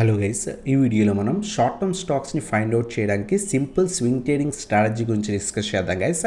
Hello guys, ఈ వీడియోలో మనం షార్ట్ టర్మ్ స్టాక్స్ని ఫైండ్ అవుట్ చేయడానికి సింపుల్ స్వింగ్ ట్రేడింగ్ స్ట్రాటజీ గురించి డిస్కస్ చేద్దాం గైస్.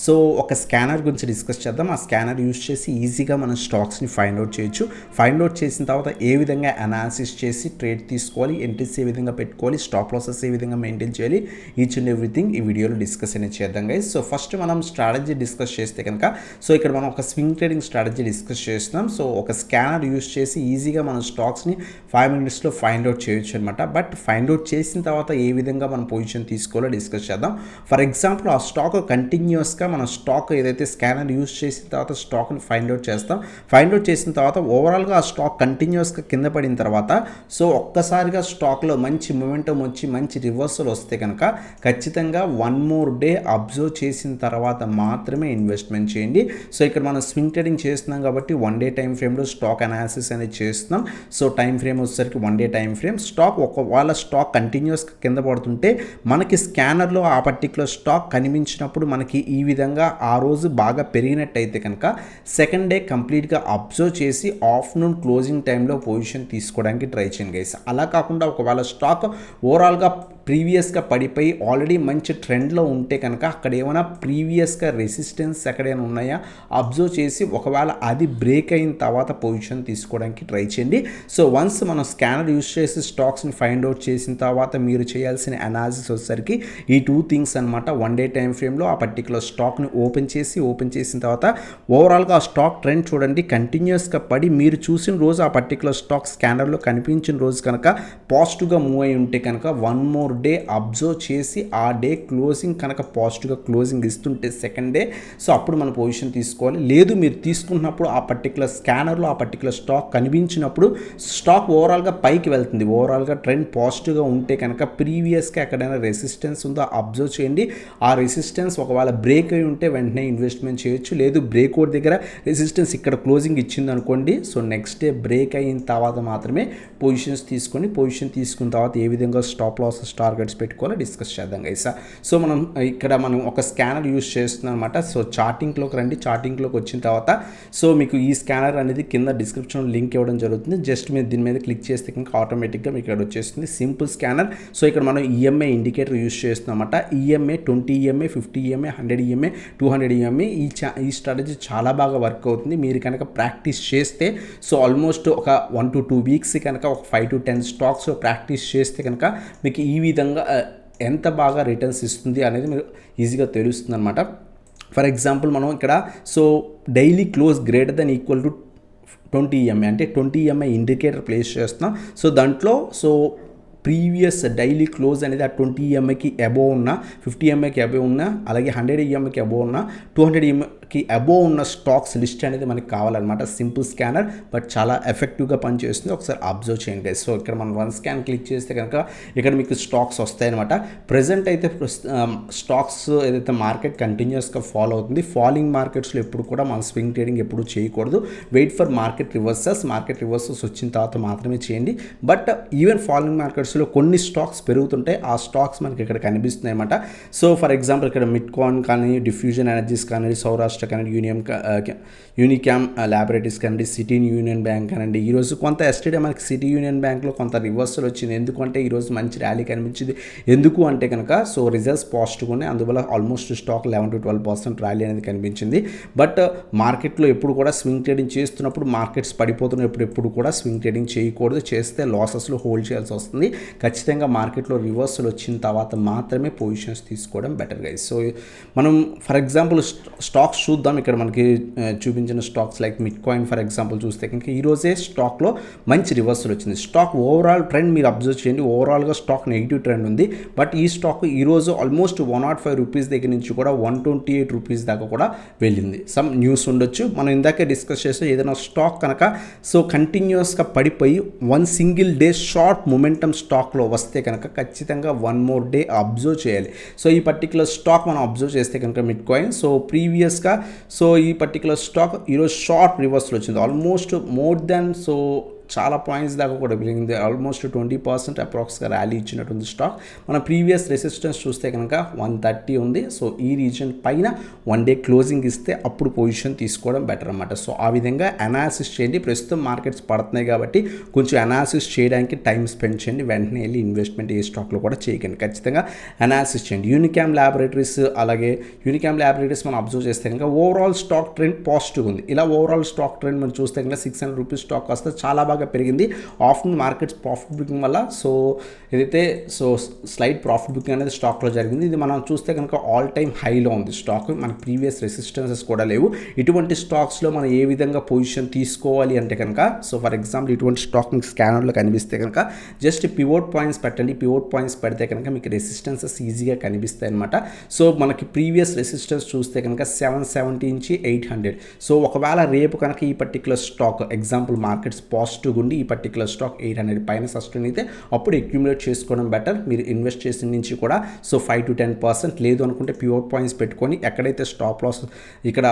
సో ఒక స్కానర్ గురించి డిస్కస్ చేద్దాం. ఆ స్కానర్ యూస్ చేసి ఈజీగా మనం స్టాక్స్ని ఫైండ్ అవుట్ చేయొచ్చు. ఫైండ్ అవుట్ చేసిన తర్వాత ఏ విధంగా అనాలిసిస్ చేసి ట్రేడ్ తీసుకోవాలి, ఎంట్రీస్ ఏ విధంగా పెట్టుకోవాలి, స్టాప్ లాసెస్ ఏ విధంగా మెయింటైన్ చేయాలి, ఈచ్ అండ్ ఎవ్రీథింగ్ ఈ వీడియోలో డిస్కస్ అనేది చేద్దాం గైస్. సో ఫస్ట్ మనం స్ట్రాటజీ డిస్కస్ చేస్తే కనుక ఇక్కడ మనం ఒక స్వింగ్ ట్రేడింగ్ స్ట్రాటజీ డిస్కస్ చేస్తున్నాం. సో ఒక స్కానర్ యూస్ చేసి ఈజీగా మనం స్టాక్స్ని 5 minutesలో ఫైండ్ అవుట్ చేయొచ్చు అనమాట. బట్ ఫైండ్ అవుట్ చేసిన తర్వాత ఏ విధంగా మనం పొజిషన్ తీసుకోవాలో డిస్కస్ చేద్దాం. ఫర్ ఎగ్జాంపుల్ ఆ స్టాక్ కంటిన్యూస్గా మన స్టాక్ ఏదైతే స్కానర్ యూస్ చేసిన తర్వాత స్టాక్ని ఫైండ్ అవుట్ చేస్తాం. ఫైండ్ అవుట్ చేసిన తర్వాత ఓవరాల్గా ఆ స్టాక్ కంటిన్యూస్గా కింద పడిన తర్వాత సో ఒక్కసారిగా స్టాక్లో మంచి మొమెంటం వచ్చి మంచి రివర్సల్ వస్తే కనుక ఖచ్చితంగా 1 more day అబ్జర్వ్ చేసిన తర్వాత మాత్రమే ఇన్వెస్ట్మెంట్ చేయండి. సో ఇక్కడ మనం స్వింగ్ ట్రేడింగ్ చేస్తున్నాం కాబట్టి 1 day టైం ఫ్రేమ్లో స్టాక్ అనాలిసిస్ అనేది చేస్తున్నాం. సో టైం ఫ్రేమ్ వచ్చేసరికి 1 day టైం ఫ్రేమ్. స్టాక్ ఒకవేళ స్టాక్ కంటిన్యూస్గా కింద పడుతుంటే మనకి స్కానర్లో ఆ పర్టికులర్ స్టాక్ కనిపించినప్పుడు మనకి ఈ విధంగా ఆ రోజు బాగా పెరిగినట్టయితే కనుక సెకండ్ డే కంప్లీట్గా అబ్జర్వ్ చేసి ఆఫ్టర్నూన్ క్లోజింగ్ టైంలో పొజిషన్ తీసుకోవడానికి ట్రై చేయండి గైస్. అలా కాకుండా ఒకవేళ స్టాక్ ఓవరాల్గా ప్రీవియస్గా పడిపోయి ఆల్రెడీ మంచి ట్రెండ్లో ఉంటే కనుక అక్కడ ఏమైనా ప్రీవియస్గా రెసిస్టెన్స్ ఎక్కడైనా ఉన్నాయా అబ్జర్వ్ చేసి ఒకవేళ అది బ్రేక్ అయిన తర్వాత పొజిషన్ తీసుకోవడానికి ట్రై చేయండి. సో వన్స్ మనం స్కానర్ యూస్ చేసి స్టాక్స్ని ఫైండ్ అవుట్ చేసిన తర్వాత మీరు చేయాల్సిన అనాలిసిస్ వచ్చేసరికి ఈ 2 things అనమాట. 1 day టైం ఫ్రేమ్లో ఆ పర్టికులర్ స్టాక్ని ఓపెన్ చేసిన తర్వాత ఓవరాల్గా ఆ స్టాక్ ట్రెండ్ చూడండి. కంటిన్యూస్గా పడి మీరు చూసిన రోజు ఆ పర్టికులర్ స్టాక్ స్కానర్లో కనిపించిన రోజు కనుక పాజిటివ్గా మూవ్ అయి ఉంటే కనుక 1 more day అబ్జర్వ్ చేసి ఆ డే క్లోజింగ్ కనుక పాజిటివ్గా క్లోజింగ్ ఇస్తుంటే సెకండ్ డే సో అప్పుడు మన పొజిషన్ తీసుకోవాలి. లేదు మీరు తీసుకున్నప్పుడు ఆ పర్టికులర్ స్కానర్లో ఆ పర్టికులర్ స్టాక్ కనిపించినప్పుడు స్టాక్ ఓవరాల్గా పైకి వెళ్తుంది, ఓవరాల్గా ట్రెండ్ పాజిటివ్గా ఉంటే కనుక ప్రీవియస్గా ఎక్కడైనా రెసిస్టెన్స్ ఉందో అబ్జర్వ్ చేయండి. ఆ రెసిస్టెన్స్ ఒకవేళ బ్రేక్ అయి ఉంటే వెంటనే ఇన్వెస్ట్మెంట్ చేయొచ్చు. లేదు బ్రేక్అవుట్ దగ్గర రెసిస్టెన్స్ ఇక్కడ క్లోజింగ్ ఇచ్చింది అనుకోండి, సో నెక్స్ట్ డే బ్రేక్ అయిన తర్వాత మాత్రమే పొజిషన్ తీసుకున్న తర్వాత ఏ విధంగా స్టాప్ లాసెస్ టార్గెట్స్ పెట్టుకోవాలో డిస్కస్ చేద్దాం గైస్. సో మనం ఒక స్కానర్ యూస్ చేస్తున్నాం అనమాట. సో చార్టింగ్లోకి రండి. చార్టింగ్లోకి వచ్చిన తర్వాత సో మీకు ఈ స్కానర్ అనేది కింద డిస్క్రిప్షన్లో లింక్ ఇవ్వడం జరుగుతుంది. జస్ట్ మీరు దీని మీద క్లిక్ చేస్తే కనుక ఆటోమేటిక్గా మీకు ఇక్కడ వచ్చేస్తుంది సింపుల్ స్కానర్. సో ఇక్కడ మనం ఈఎంఐ ఇండికేటర్ యూస్ చేస్తున్నాం అనమాట. EMI 20 EMA 50 EMA 100 EMA 200 EMA ఈ స్ట్రాటజీ చాలా బాగా వర్క్ అవుతుంది. మీరు కనుక ప్రాక్టీస్ చేస్తే సో ఆల్మోస్ట్ ఒక 1 to 2 weeks కనుక ఒక 5 to 10 స్టాక్స్ ప్రాక్టీస్ చేస్తే కనుక మీకు ఈ విధంగా ఎంత బాగా రిటర్న్స్ ఇస్తుంది అనేది మీరు ఈజీగా తెలుస్తుంది అనమాట. ఫర్ ఎగ్జాంపుల్ మనం ఇక్కడ so daily close greater than equal to 20 EMA అంటే 20 EMA ఇండికేటర్ ప్లేస్ చేస్తున్నాం. సో దాంట్లో సో ప్రీవియస్ డైలీ క్లోజ్ అనేది ఆ 20 EMAకి అబోవ్ ఉన్న, 50 EMAకి అబోవ్ ఉన్న, అలాగే 100 EMAకి అబోవ్ ఉన్న, 200 EMAకి అబోవ్ ఉన్న స్టాక్స్ లిస్ట్ అనేది మనకి కావాలన్నమాట. సింపుల్ స్కానర్ బట్ చాలా ఎఫెక్టివ్గా పనిచేస్తుంది. ఒకసారి అబ్జర్వ్ చేయండి. సో ఇక్కడ మనం 1 scan క్లిక్ చేస్తే కనుక ఇక్కడ మీకు స్టాక్స్ వస్తాయన్నమాట. ప్రజెంట్ అయితే స్టాక్స్ ఏదైతే మార్కెట్ కంటిన్యూస్గా ఫాలో అవుతుంది. ఫాలింగ్ మార్కెట్స్లో ఎప్పుడు కూడా మనం స్వింగ్ ట్రేడింగ్ ఎప్పుడు చేయకూడదు. వెయిట్ ఫర్ మార్కెట్ రివర్సెస్ వచ్చిన తర్వాత మాత్రమే చేయండి. బట్ ఈవెన్ ఫాలింగ్ మార్కెట్స్ కొన్ని స్టాక్స్ పెరుగుతుంటాయి. ఆ స్టాక్స్ మనకి ఇక్కడ కనిపిస్తున్నాయి అన్నమాట. సో ఫర్ ఎగ్జాంపుల్ ఇక్కడ మిట్కాయిన్ కానీ, డిఫ్యూజన్ ఎనర్జీస్ కానీ, సౌరాష్ట్ర కానీ, యూనిక్యామ్ ల్యాబొరేటరీస్ కానీ, సిటీ యూనియన్ బ్యాంక్ కానండి. ఈరోజు కొంత ఎస్టర్డే మనకి సిటీ యూనియన్ బ్యాంక్లో కొంత రివర్సల్ వచ్చింది. ఎందుకంటే ఈరోజు మంచి ర్యాలీ కనిపించింది. ఎందుకు అంటే కనుక సో రిజల్ట్స్ పాజిటివ్గా ఉన్నాయి. అందువల్ల ఆల్మోస్ట్ స్టాక్ 11 to 12% ర్యాలీ అనేది కనిపించింది. బట్ మార్కెట్లో ఎప్పుడు కూడా స్వింగ్ ట్రేడింగ్ చేస్తున్నప్పుడు మార్కెట్స్ పడిపోతున్నప్పుడు ఎప్పుడు కూడా స్వింగ్ ట్రేడింగ్ చేయకూడదు. చేస్తే లాసెస్లో హోల్డ్ చేయాల్సి వస్తుంది. ఖచ్చితంగా మార్కెట్లో రివర్సల్ వచ్చిన తర్వాత మాత్రమే పొజిషన్స్ తీసుకోవడం బెటర్ గైస్. సో మనం ఫర్ ఎగ్జాంపుల్ స్టాక్స్ చూద్దాం. ఇక్కడ మనకి చూపించిన స్టాక్స్ లైక్ మిట్కాయిన్ ఫర్ ఎగ్జాంపుల్ చూస్తే కనుక ఈరోజే స్టాక్లో మంచి రివర్సల్ వచ్చింది. స్టాక్ ఓవరాల్ ట్రెండ్ మీరు అబ్జర్వ్ చేయండి. ఓవరాల్గా స్టాక్ నెగిటివ్ ట్రెండ్ ఉంది. బట్ ఈ స్టాక్ ఈరోజు ఆల్మోస్ట్ 105 రూపీస్ దగ్గర నుంచి కూడా 128 రూపీస్ దాకా కూడా వెళ్ళింది. సమ్ న్యూస్ ఉండొచ్చు. మనం ఇందాకే డిస్కస్ చేస్తే ఏదైనా స్టాక్ కనుక సో కంటిన్యూస్గా పడిపోయి 1 single day షార్ట్ మొమెంటమ్ స్టాక్లో వస్తే కనుక ఖచ్చితంగా 1 more day అబ్జర్వ్ చేయాలి. సో ఈ పర్టికులర్ స్టాక్ మనం అబ్జర్వ్ చేస్తే కనుక మిట్కాయిన్ సో ప్రీవియస్గా సో ఈ పర్టికులర్ స్టాక్ ఈరోజు షార్ట్ రివర్సల్ వచ్చింది. ఆల్మోస్ట్ మోర్ దాన్ సో చాలా పాయింట్స్ దాకా కూడా పెరిగింది. ఆల్మోస్ట్ 20% అప్రాక్స్గా ర్యాలీ ఇచ్చినటువంటి స్టాక్. మన ప్రీవియస్ రెసిస్టెన్స్ చూస్తే కనుక 130 ఉంది. సో ఈ రీజన్ పైన వన్ డే క్లోజింగ్ ఇస్తే అప్పుడు పొజిషన్ తీసుకోవడం బెటర్ అనమాట. సో ఆ విధంగా అనాలిసిస్ చేయండి. ప్రస్తుతం మార్కెట్స్ పడుతున్నాయి కాబట్టి కొంచెం అనాలిసిస్ చేయడానికి టైం స్పెండ్ చేయండి. వెంటనే వెళ్ళి ఇన్వెస్ట్మెంట్ ఏ స్టాక్లో కూడా చేయకండి. ఖచ్చితంగా అనాలిసిస్ చేయండి. యూనికామ్ ల్యాబొరేటరీస్, అలాగే యూనికామ్ ల్యాబొరేటరీస్ మనం అబ్జర్వ్ చేస్తే కనుక ఓవరాల్ స్టాక్ ట్రెండ్ పాజిటివ్ ఉంది. ఇలా ఓవరాల్ స్టాక్ ట్రెండ్ మనం చూస్తే కనుక 600 రూపీస్ స్టాక్ వస్తే చాలా బాగా పెరిగింది. ఆఫ్టర్నూన్ మార్కెట్స్ ప్రాఫిట్ బుకింగ్ వల్ల సో ఏదైతే సో స్లైడ్ ప్రాఫిట్ బుకింగ్ అనేది స్టాక్లో జరిగింది. ఇది మనం చూస్తే కనుక ఆల్ టైమ్ హైలో ఉంది స్టాక్. మన ప్రీవియస్ రెసిస్టెన్సెస్ కూడా లేవు. ఇటువంటి స్టాక్స్లో మనం ఏ విధంగా పొజిషన్ తీసుకోవాలి అంటే కనుక సో ఫర్ ఎగ్జాంపుల్ ఇటువంటి స్టాక్ మీకు స్కానర్లో కనిపిస్తే కనుక జస్ట్ పివోట్ పాయింట్స్ పెట్టండి. పివోట్ పాయింట్స్ పెడితే కనుక మీకు రెసిస్టెన్సెస్ ఈజీగా కనిపిస్తాయి అనమాట. సో మనకి ప్రీవియస్ రెసిస్టెన్స్ చూస్తే కనుక 770 నుంచి 800. సో ఒకవేళ రేపు కనుక ఈ particular stock example markets positive ఉండి ఈ పర్టికులర్ స్టాక్ 800 పైన సస్టైన్ అయితే అప్పుడు అక్యుములేట్ చేసుకోవడం బెటర్. మీరు ఇన్వెస్ట్ చేసిన నుంచి కూడా సో 5 to 10%, లేదు అనుకుంటే పివోట్ పాయింట్స్ పెట్టుకొని ఎక్కడైతే స్టాప్ లాస్ ఇక్కడ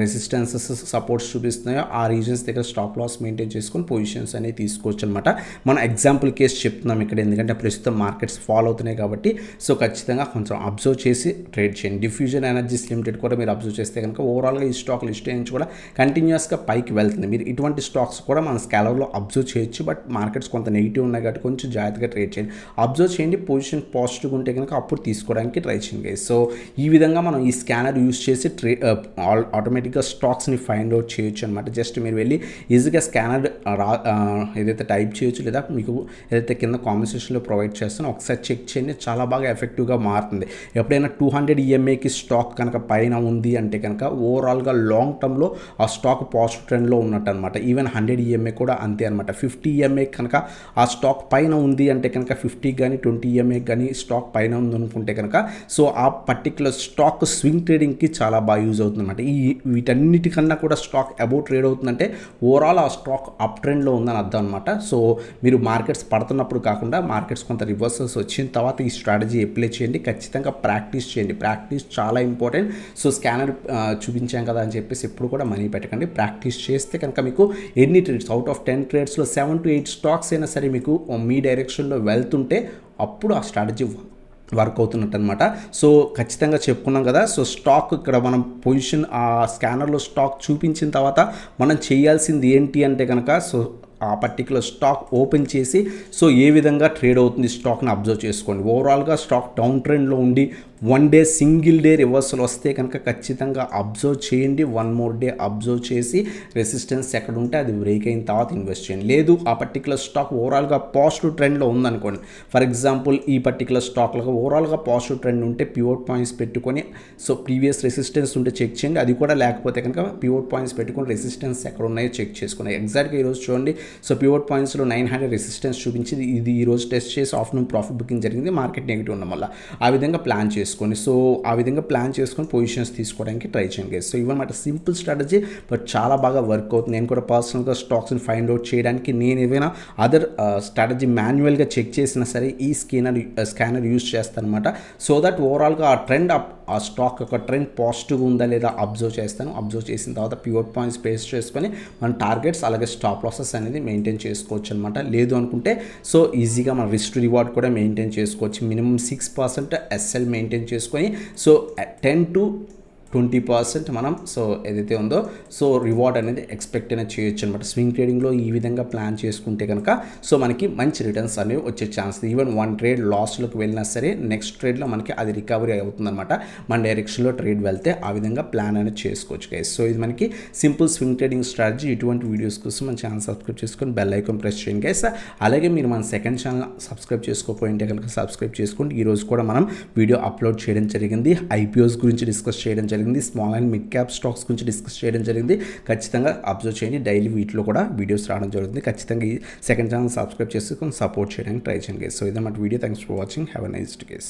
రెసిస్టెన్సెస్ సపోర్ట్స్ చూపిస్తున్నాయో ఆ రీజన్స్ దగ్గర స్టాప్ లాస్ మెయింటైన్ చేసుకొని పొజిషన్స్ అనేవి తీసుకోవచ్చు అనమాట. మన ఎగ్జాంపుల్ కేసు చెప్తున్నాం ఇక్కడ, ఎందుకంటే ప్రస్తుతం మార్కెట్స్ ఫాలో అవుతున్నాయి కాబట్టి సో ఖచ్చితంగా కొంచెం అబ్జర్వ్ చేసి ట్రేడ్ చేయండి. డిఫ్యూజన్ ఎనర్జీస్ లిమిటెడ్ కూడా మీరు అబ్జర్వ్ చేస్తే కనుక ఓవరాల్గా ఈ స్టాక్ లిస్ట్ నుంచి కూడా కంటిన్యూస్గా పైకి వెళ్తుంది. మీరు ఇటువంటి స్టాక్స్ కూడా మన స్కాలర్లో అబ్జర్వ్ చేయొచ్చు. బట్ మార్కెట్స్ కొంత నెగిటివ్ ఉన్నాయి కాబట్టి కొంచెం జాగ్రత్తగా ట్రేడ్ చేయండి. అబ్జర్వ్ చేయండి. పొజిషన్ పాజిటివ్ ఉంటే కనుక అప్పుడు తీసుకోవడానికి ట్రై చేయండి. సో ఈ విధంగా మనం ఈ స్కానర్ యూస్ చేసి ఆటోమేటిక్గా స్టాక్స్ని ఫైండ్ అవుట్ చేయొచ్చు అనమాట. జస్ట్ మీరు వెళ్ళి ఈజీగా స్కానర్ ఏదైతే టైప్ చేయొచ్చు, లేదా మీకు ఏదైతే కింద కామెంట్ సెక్షన్లో ప్రొవైడ్ చేస్తానో ఒకసారి చెక్ చేయండి. చాలా బాగా ఎఫెక్టివ్గా మారుతుంది. ఎప్పుడైనా 200 EMAకి స్టాక్ కనుక పైన ఉంది అంటే కనుక ఓవరాల్గా లాంగ్ టర్మ్లో ఆ స్టాక్ పాజిటివ్ ట్రెండ్లో ఉన్నట్టు అనమాట. ఈవెన్ 100 EMA కూడా అంతే అనమాట. 50 EMA కనుక ఆ స్టాక్ పైన ఉంది అంటే కనుక 50 కానీ 20 EMA కానీ స్టాక్ పైన ఉంది అనుకుంటే కనుక సో ఆ పర్టికులర్ స్టాక్ స్వింగ్ ట్రేడింగ్కి చాలా బాగా యూజ్ అవుతుంది అనమాట. వీటన్నిటికన్నా కూడా స్టాక్ అబౌట్ ట్రేడ్ అవుతుందంటే ఓవరాల్ ఆ స్టాక్ అప్ ట్రెండ్లో ఉందని అర్థం అనమాట. సో మీరు మార్కెట్స్ పడుతున్నప్పుడు కాకుండా మార్కెట్స్ కొంత రివర్సల్స్ వచ్చిన తర్వాత ఈ స్ట్రాటజీ అప్లై చేయండి. ఖచ్చితంగా ప్రాక్టీస్ చేయండి. ప్రాక్టీస్ చాలా ఇంపార్టెంట్. సో స్కానర్ చూపించాం కదా అని చెప్పేసి ఎప్పుడు కూడా మనీ పెట్టకండి. ప్రాక్టీస్ చేస్తే కనుక మీకు ఎన్ని trades out of 10 ట్రేడ్స్లో 7 to 8 stocks అయినా సరే మీకు మీ డైరెక్షన్లో వెళ్తుంటే అప్పుడు ఆ స్ట్రాటజీ వర్క్ అవుతున్నట్టు అనమాట. సో ఖచ్చితంగా చెప్పుకున్నాం కదా. సో స్టాక్ ఇక్కడ మనం పొజిషన్ ఆ స్కానర్లో స్టాక్ చూపించిన తర్వాత మనం చేయాల్సింది ఏంటి అంటే కనుక సో ఆ పర్టికులర్ స్టాక్ ఓపెన్ చేసి సో ఏ విధంగా ట్రేడ్ అవుతుంది స్టాక్ని అబ్జర్వ్ చేసుకోండి. ఓవరాల్గా స్టాక్ డౌన్ ట్రెండ్లో ఉండి one day single day reversal వస్తే కనుక ఖచ్చితంగా అబ్జర్వ్ చేయండి. వన్ మోర్ డే అబ్జర్వ్ చేసి రెసిస్టెన్స్ ఎక్కడ ఉంటే అది బ్రేక్ అయిన తర్వాత ఇన్వెస్ట్ చేయండి. లేదు ఆ పర్టికులర్ స్టాక్ ఓవరాల్గా పాజిటివ్ ట్రెండ్లో ఉందనుకోండి. ఫర్ ఎగ్జాంపుల్ ఈ పర్టికులర్ స్టాక్లో ఓవరాల్గా పాజిటివ్ ట్రెండ్ ఉంటే పివోట్ పాయింట్స్ పెట్టుకొని సో ప్రీవియస్ రెసిస్టెన్స్ ఉంటే చెక్ చేయండి. అది కూడా లేకపోతే కనుక పివోట్ పాయింట్స్ పెట్టుకొని రెసిస్టెన్స్ ఎక్కడ ఉన్నాయో చెక్ చేసుకోండి. ఎగ్జాక్ట్గా ఈరోజు చూడండి. సో పివోట్ పాయింట్స్లో 900 రెసిస్టెన్స్ చూపించింది. ఇది ఈరోజు టెస్ట్ చేసి ఆఫ్టర్నూన్ ప్రాఫిట్ బుకింగ్ జరిగింది. మార్కెట్ నెగిటివ్ ఉండడం వల్ల ఆ విధంగా ప్లాన్ చేసుకోండి. సో ఆ విధంగా ప్లాన్ చేసుకొని పొజిషన్స్ తీసుకోవడానికి ట్రై చేయండి. సో ఇవన్నమాట సింపుల్ స్ట్రాటజీ, బట్ చాలా బాగా వర్క్ అవుతుంది. నేను కూడా పర్సనల్గా స్టాక్స్ని ఫైండ్ అవుట్ చేయడానికి నేను ఏదైనా అదర్ స్ట్రాటజీ మాన్యువల్గా చెక్ చేసినా సరే ఈ స్కానర్ యూజ్ చేస్తాను అనమాట. సో దట్ ఓవరాల్గా ఆ ట్రెండ్ ఆ స్టాక్ యొక్క ట్రెండ్ పాజిటివ్గా ఉందా లేదా అబ్జర్వ్ చేస్తాను. అబ్జర్వ్ చేసిన తర్వాత పివోట్ పాయింట్స్ బేస్ చేసుకొని మన టార్గెట్స్ అలాగే స్టాప్ లాసెస్ అనేది మెయింటైన్ చేసుకోవచ్చు అనమాట. లేదు అనుకుంటే సో ఈజీగా మన రిస్క్ రివార్డ్ కూడా మెయింటైన్ చేసుకోవచ్చు. మినిమం 6% SL మెయింటైన్ చేసుకొని సో 10 to 20% మనం సో ఏదైతే ఉందో సో రివార్డ్ అనేది ఎక్స్పెక్ట్ అనేది చేయొచ్చు అనమాట. స్వింగ్ ట్రేడింగ్లో ఈ విధంగా ప్లాన్ చేసుకుంటే కనుక సో మనకి మంచి రిటర్న్స్ అనేవి వచ్చే ఛాన్స్. ఈవెన్ వన్ ట్రేడ్ లాస్లోకి వెళ్ళినా సరే నెక్స్ట్ ట్రేడ్లో మనకి అది రికవరీ అవుతుందన్నమాట. మన డైరెక్షన్లో ట్రేడ్ వెళ్తే ఆ విధంగా ప్లాన్ అనేది చేసుకోవచ్చు గైస్. సో ఇది మనకి సింపుల్ స్వింగ్ ట్రేడింగ్ స్ట్రాటజీ. ఇటువంటి వీడియోస్ కోసం మన ఛానల్ సబ్స్క్రైబ్ చేసుకొని బెల్ ఐకాన్ ప్రెస్ చేయండి గైస్. అలాగే మీరు మన సెకండ్ ఛానల్ సబ్స్క్రైబ్ చేసుకోకపోయింటే కనుక సబ్స్క్రైబ్ చేసుకోండి. ఈరోజు కూడా మనం వీడియో అప్లోడ్ చేయడం జరిగింది. IPOs గురించి డిస్కస్ చేయడం జరిగింది. Small and mid cap stocks గురించి డిస్కస్ చేయడం జరిగింది. ఖచ్చితంగా అబ్జర్వ్ చేయండి. డైలీ వీటిలో కూడా వీడియోస్ రావడం జరుగుతుంది. ఖచ్చితంగా ఈ సెకండ్ ఛానల్ సబ్స్క్రైబ్ చేసుకొని సపోర్ట్ చేయడానికి ట్రై చేయండి. సో ఇదన్నమాట video. Thanks for watching. Have a nice day.